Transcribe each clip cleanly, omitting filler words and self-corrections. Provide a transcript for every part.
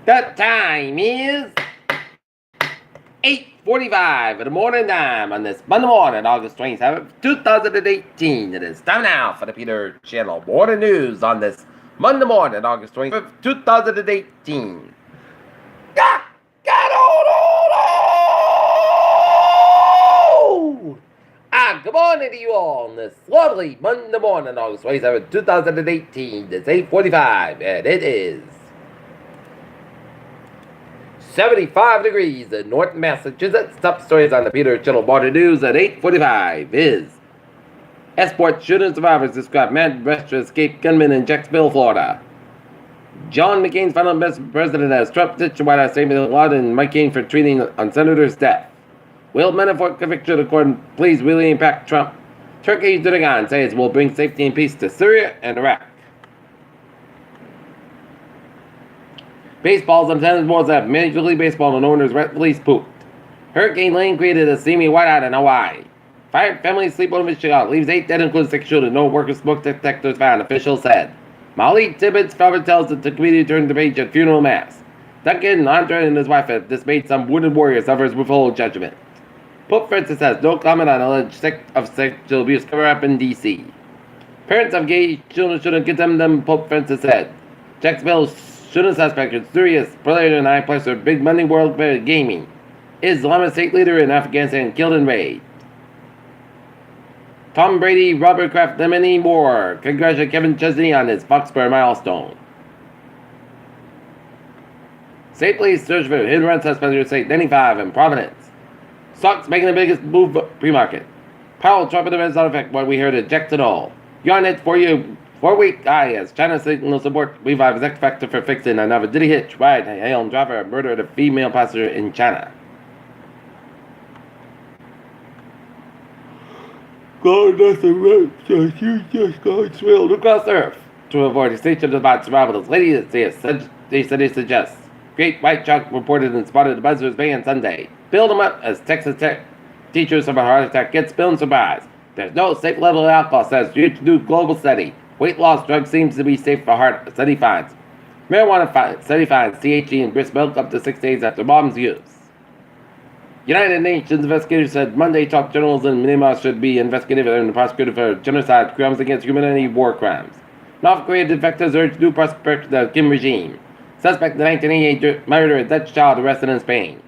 The time is 8:45 in the morning time on this Monday morning, August 27th, 2018. It is time now for the Peter Channel Morning News on this Monday morning, August 27th, 2018. Good morning to you all on this lovely Monday morning, August 27th, 2018. It's 8:45 and it is 75 degrees in North Massachusetts. Top stories on the Peter Channel Morning News at 8:45 is escort shooting survivors describe mad rush to escape gunman in Jacksonville, Florida. John McCain's final president as Trump ditched the White House statement of law and McCain for tweeting on senator's death. Will Manafort conviction according please really impact Trump? Turkey's Erdogan says it will bring safety and peace to Syria and Iraq. Baseball's on tennis boards have Major League Baseball and owners rightfully spooked. Hurricane Lane created a steamy whiteout in Hawaii. Fired family sleep on Michigan leaves 8 dead, including 6 children. No worker smoke detectors found, officials said. Molly Tibbetts' father tells the comedian turned the page at funeral mass. Duncan Andre and his wife have dismayed some wounded warrior suffers withhold judgment. Pope Francis has no comment on alleged sect of sexual abuse cover-up in D.C. Parents of gay children shouldn't condemn them, Pope Francis said. Jacksonville shooting suspect is serious player in high-placer big money world gaming. Islamic State leader in Afghanistan killed and raided. Tom Brady, Robert Kraft, and many more congratulate Kevin Chesney on his Foxborough milestone. State police search for hit and run suspect at State 95 in Providence. Stocks making the biggest move pre-market. Powell trumpet events not affect what we heard at Jackson Hole. You're on it for you. 4-week high as China signals support revives X factor for fixing another Diddy hitch ride hail driver murdered a female passenger in China. God doesn't work, so you just go swilled across Earth to avoid extinction about survival. This lady they suggest. Great white chalk reported and spotted the Buzzards Bay on Sunday. Build them up as Texas Tech teachers of a heart attack get spilled and surprise. There's no safe level of alcohol, says due to do global study. Weight loss drug seems to be safe for heart, study finds. Marijuana study finds THC in brisk milk up to 6 days after mom's use. United Nations investigators said Monday top generals in Myanmar should be investigated and prosecuted for genocide, crimes against humanity, war crimes. North Korea defectors urge due prosperity of the Kim regime. Suspect the 1988 murder of Dutch child arrested in Spain.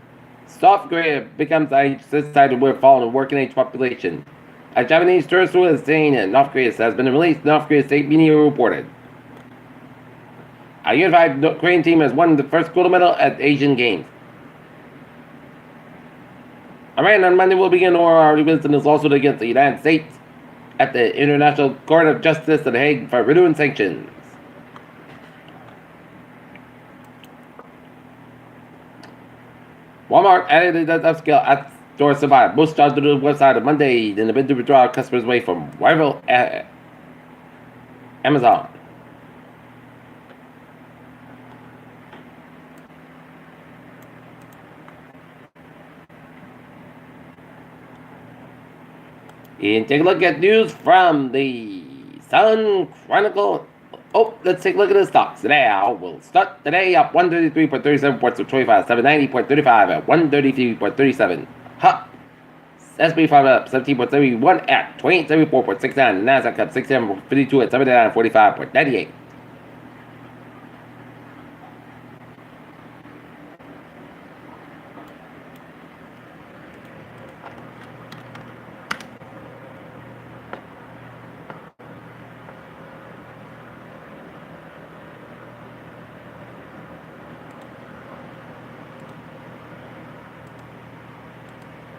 South Korea becomes a society with fallen working age population. A Japanese tourist who is staying in North Korea has been released, North Korea state media reported. A unified Korean team has won the first gold medal at Asian Games. Iran on Monday will begin oral arguments in its lawsuit against the United States at the International Court of Justice at The Hague for renewing sanctions. Walmart added a upscale at store survived. Most charged to the website on Monday in the bid to withdraw customers away from rival Amazon. And take a look at news from the Sun Chronicle. Oh, let's take a look at the stocks. Now, we'll start today up 133.37 points to 25, 790.35 at 133.37. SP 5 up 17.71 at 2874.69. NASDAQ up 67.52 at 79.45.98.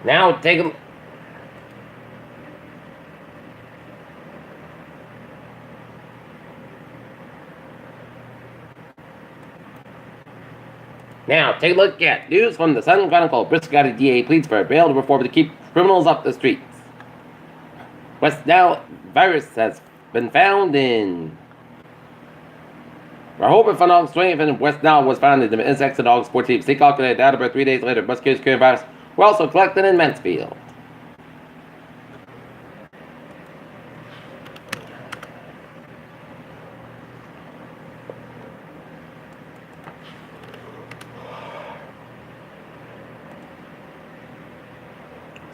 Now take a look at news from the Sun Chronicle. Bristol County DA pleads for bail reform to keep criminals off the streets. West Nile virus has been found in Rehoboth for dogs 20th and West Nile was found in the insects and dogs 14th. State calculated data about 3 days later. Mosquitoes carrying virus were also collected in Mansfield.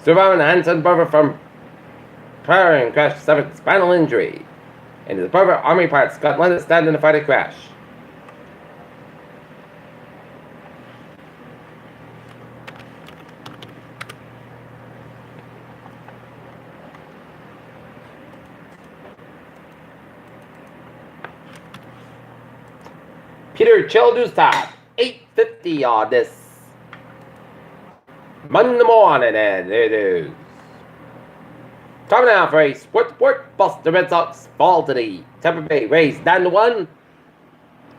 Surviving a Hanson brother from prior and crash suffered spinal injury. And his brother, Army Parts, got one to stand in the fighter crash. Peter Childustad, 8:50 on this Monday morning, and it is time now for a Sports Report. Bust the Red Sox fall to the Tampa Bay Rays 9-1.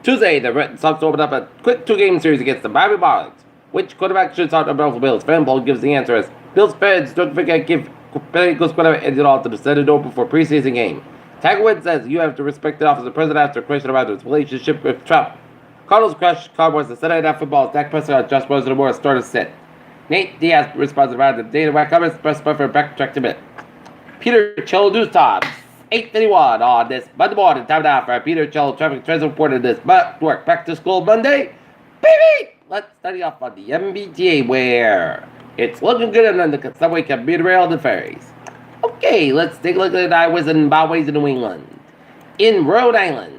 Tuesday, the Red Sox opened up a quick 2-game series against the Miami Marlins. Which quarterback should start the Buffalo Bills? Fan poll gives the answer as Bills fans don't forget give Bengals quarterback ended off to the Senate Open for preseason game. Tiger Woods says you have to respect the office of the president after a question about his relationship with Trump. Cardinals crush Cowboys the Sunday Night Football. Dak Prescott, Josh Rosen, more started sit. Nate Diaz responds around the data whack comments. Press buffer backtracked a bit. Peter Chill News Times, 8:31 on this Monday morning. Time now for Peter Chill traffic trends reported this work back to school Monday. Baby, let's study off on the MBTA where it's looking good and then the subway can be derailed and ferries. Okay, let's take a look at the highways and byways in New England. In Rhode Island,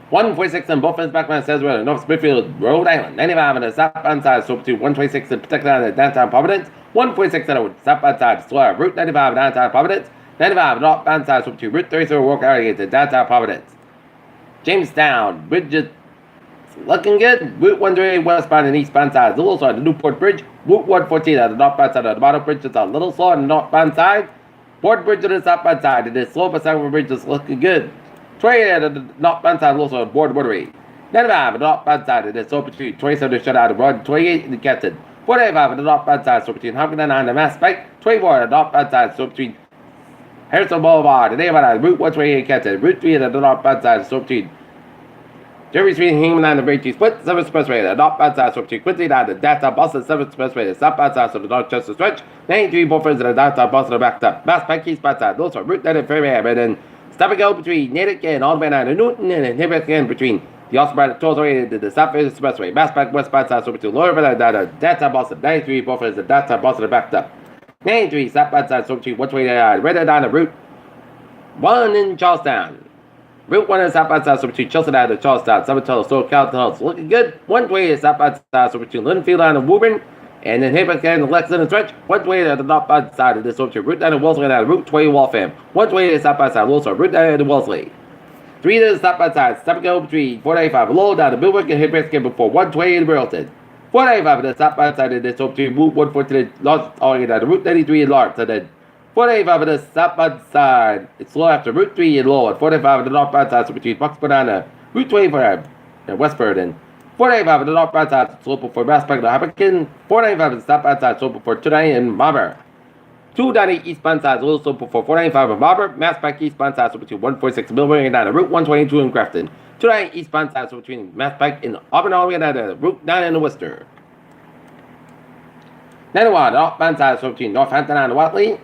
146 in both ends background says we're in North Smithfield, Rhode Island. 95 on the southbound side, so to 126 in protected on the downtown Providence. 146 on the southbound side, slower. Route 95 downtown Providence. 95 northbound side, so to Route 33 Walk area to downtown Providence. Jamestown, bridges looking good. Route 138 westbound and eastbound side, a little slow on the Newport Bridge. Route 114 on the northbound side of the Bottom Bridge is a little slow on the northbound side. Port Bridge on the southbound side, it is slow, but Southbound Bridge is looking good. 28 on the northbound side, also on Board Watery. 95 on the northbound side, it is so between 27 to shut out the road, 28 in the Captain. 45 on the northbound side, so between Humphrey and the Mass Pike. 24 on the northbound side, so between Harrison Boulevard and Route 128 Captain. Route 3 on the northbound side, so between Jerry Street and Hingham and the Ray Split, 7 Expressway, the northbound side, so between Quincy and the downtown Boston 7 Expressway, the southbound side, so the Dorchester Stretch. 93 both ends of the downtown Boston are backed up. Mass Pike eastbound side, those are Route 9 and Fairham, and then stop and go between Natick and all the way down to Newton and then Hibbeck again between the Austin Tollway and the South Expressway. Mass Pike westbound side, so between Laurelville and downtown Boston. 93 both ends of the downtown Boston are backed up. 93 southbound side, so between 129 right down the Route 1 in Charlestown. Route 1 is southbound side, so between Chelsea and Charlestown. 7 Tunnel, so Calton looking good. 120 is southbound side, so between Linfield and Woburn. And then Hibbeck and Lexington Stretch. 120 on the northbound side of this over to Route 9 and Wellesley and Route 20 Waltham. 120 is southbound side, also Route 9 and Wellesley. 3 is southbound side, stop and go between 495 low down to Millbrook and Hibbeck again before 120 in Burlington. 495 on the southbound side of this over to Route 114 Lawrence all the way down to Route 93 in Lawrence. And then 495 on the southbound side, it's slow after Route 3 in Lowell. 495 on the northbound side, so between Bucksburn and Route 24 and Westford. And 495 on the northbound side, slope before Mass Pike and Hopkinton. 495 on the southbound side, slope before 290 and Marlborough. 290 eastbound side, a little slope before 495 in Marlborough. Mass Pike eastbound side, so between 146 Millbury and down to Route 122 in Grafton. 290 eastbound side, so between Mass Pike and Auburn all the way down to Route 9 in Worcester. 91 northbound side, so between Northampton and Watley.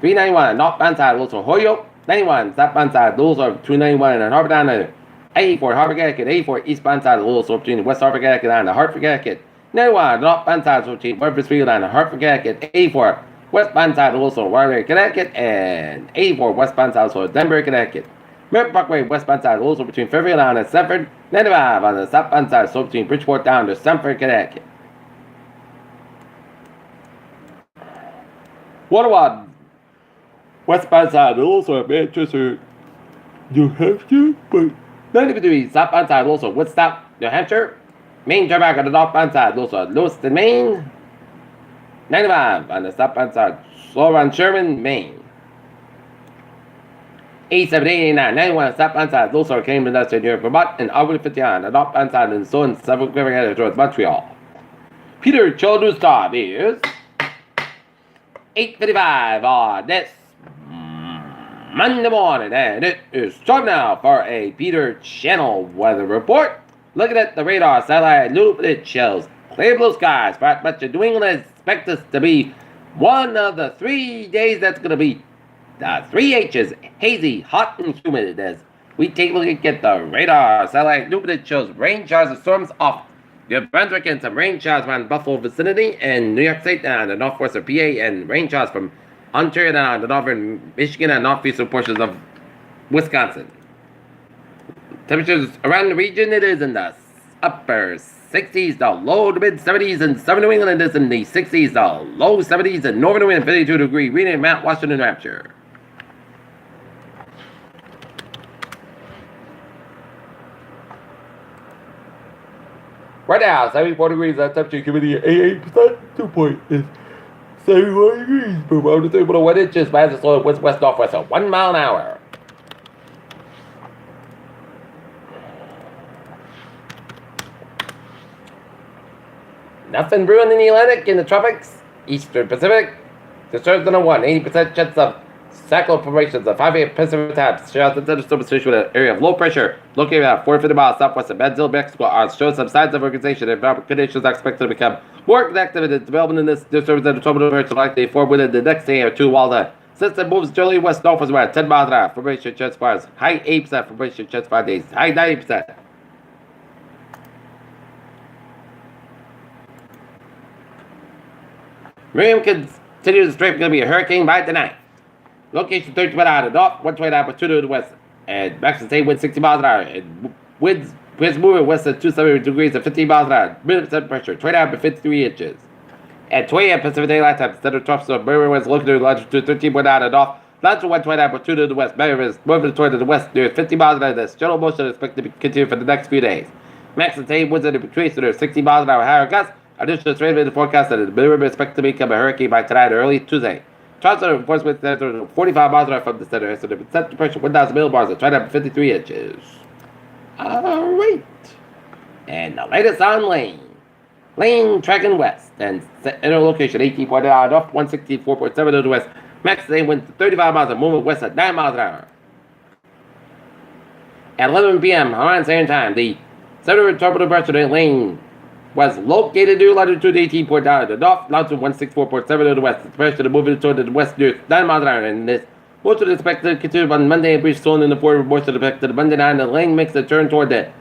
391 northbound side, also Holyoke. 91 southbound side, those are 291 and Harvard down to 84 Harvard Connecticut. 84 eastbound side, a little slope between West Harvard Connecticut and Hartford Connecticut. 91 northbound side, so between Murfreesboro and Hartford Connecticut. 84 westbound side, also Waterbury Connecticut, and 84 westbound side, so Denver Connecticut. Merritt Parkway westbound side, also between Fairfield down to Stamford. 95 on the southbound side, so between Bridgeport down to Stamford, Connecticut. 101 westbound side, also at Manchester, New Hampshire, but 93 southbound side, also Woodstock, New Hampshire. Main turnback on the northbound side, also at Lewiston, Maine. 95 on the southbound side, slow on Sherman, Maine. 87, 89, 91 southbound side, also came to near Vermont, and Auburn 50 on the northbound side, and so on, several quicker towards Montreal. Peter Children's time is 8:55 on this Monday morning, and it is time now for a Peter Channel weather report. Looking at the radar satellite, it shows clear blue skies for much of New England. Expect this to be one of the 3 days that's going to be the 3 H's, hazy, hot, and humid. As we take a look at the radar satellite, it shows rain showers and storms off New Brunswick and some rain showers around Buffalo vicinity and New York State and the northwest of PA and rain showers from Ontario and the northern Michigan and northeastern portions of Wisconsin. Temperatures around the region, it is in the upper 60s to low to mid 70s, and southern New England is in the 60s to low 70s, and northern New England 52-degree reading Mount Washington, New Hampshire. Right now, 74 degrees, that temperature humidity 88%, 2 point is 71 degrees, barometer 3.1 inches, winds slow west northwest at 1 mile an hour. Nothing brewing in the Atlantic, in the tropics, eastern Pacific. Disturbed on a 1, 80% chance of cyclone formations of 5 Pacific tabs. Shows the thunderstorm situation with an area of low pressure located at 450 miles southwest of Brazil, Mexico, are showing some signs of organization and conditions are expected to become more active in the development in this disturbance and the tropical direction likely form within the next day or two while the system moves generally west northwest around 10 miles an hour. Formation transpires high 8%, formation transpire days high 90%. Miriam continues to strength going to be a hurricane by tonight. Location 30 miles out of the north, 129 by 2 to the west, and maximum state wind 60 miles an hour. And winds moving west at 270 degrees at 15 miles an hour. Minimum pressure 29 to 53 inches. At 20 a.m. Pacific Daylight Time, center tropics of Miriam was looking to longitude 13 miles out of the north, longitude 129 by 2 to the west. Miriam is moving toward the west near 50 miles an hour. This general motion is expected to continue for the next few days. Maximum state winds in between, so there's 60 miles an hour higher gusts. Additional rain in the forecast that the Miriam is expected to become a hurricane by tonight or early Tuesday. Transfer enforcement center 45 miles an hour from the center, so the center pressure 1,000 millibars at 53 inches. Alright. And the latest on Lane. Lane tracking west and inner location 18.8 out off 164.7 to the west. Max today went 35 miles and movement west at 9 miles an hour. At 11 p.m. Hawaiian Standard Time, the center of tropical pressure in Lane was located near latitude 18.9 to the north, longitude 164.7 to the west. The pressure moving toward the west near 9 miles an hour, and this most of the expected to continue on Monday and brief storm in the forward most of the expected Monday night. The lane makes a turn toward the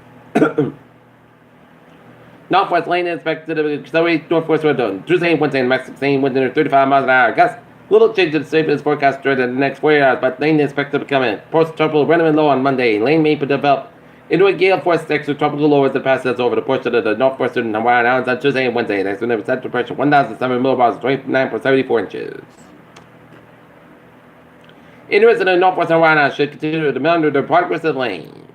northwest lane is expected to accelerate northwest wind on Tuesday and Wednesday, and Mexico same wind near 35 miles an hour. Gusts little change to the safety forecast during the next 48 hours, but lane is expected to become a post-tropical random low on Monday. Lane may develop into a gale force extra tropical low as it passes over the portion of the northwestern Hawaiian Islands on Tuesday and Wednesday. Next wind central pressure 1,007 millibars, 29.74 inches. Inwards in the northwestern Hawaiian Islands should continue to meander their progress of lane.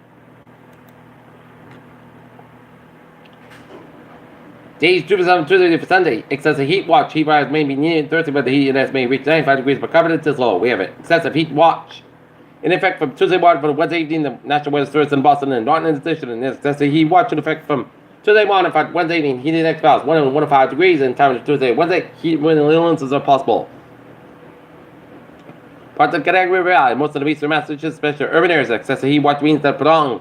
Days 2% Tuesday for Sunday. Excessive heat watch. Heat rise may be near Thursday, but the heat index may reach 95 degrees, but confidence is low. We have it. Excessive heat watch. In effect from Tuesday morning for Wednesday evening, the National Weather Service in Boston and Norton Institution, and excessive heat watch in effect from Tuesday morning for Wednesday evening. Heat index values 105 degrees, and time Tuesday, Wednesday, heat wind illnesses are possible. Parts of Connecticut River Valley, most of the eastern Massachusetts, especially urban areas, excessive heat watch means that prolonged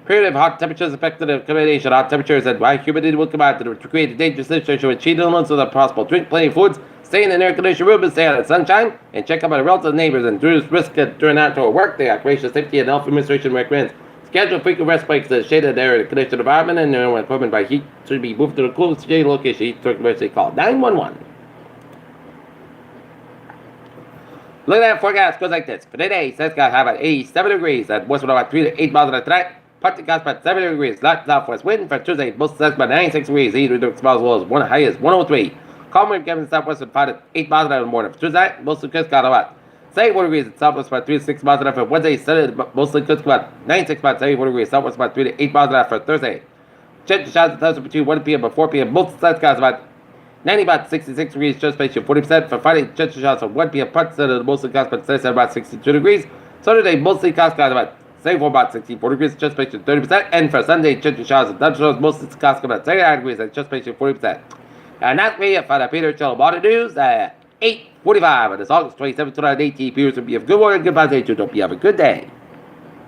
period of hot temperatures affected the combination. Hot temperatures and high humidity will combine to create a dangerous situation with heat illnesses are possible. Drink plenty of foods, stay in an air-conditioned room and stay out of the sunshine, and check up on relative neighbors and reduce risk during outdoor work. The Occupation Safety and Health Administration recommends schedule frequent rest breaks in a shaded air-conditioned environment, and when equipment by heat should be moved to the coolest shaded location. Heat emergency call 911. Look at that forecast goes like this. For today, it's going to have at 87 degrees at west about 3 to 8 miles an hour tonight. Partly clouds about 70 degrees. Light southwest wind for Tuesday. Most suns about 96 degrees. Heat reduced as well as one high is 103. Calm wind coming southwest at 5 to 8 miles an hour in the morning. For Tuesday, mostly crisp got about 71 degrees at southwest about 3 to 6 miles an hour. For Wednesday, Sunday, mostly crisp about 96 about 74 degrees. Southwest about 3 to 8 miles an hour. For Thursday, change the showers and thunderstorms between 1 p.m. and 4 p.m. Most suns got about 90 about 66 degrees. Just space 40%. For Friday, change the showers from 1 p.m. Parts of the mostly clouds about 37 about 62 degrees. Saturday, mostly clouds got about 74 about 64 degrees, just patient 30%. And for Sunday, church showers and thunderstorms, mostly clouds about 39 degrees and just patient 40%. And that's me for the Peter Channel Water News at 8:45 on this August 27th, 2018. Viewers, hope you have a good morning, good day, too. Hope you have a good day.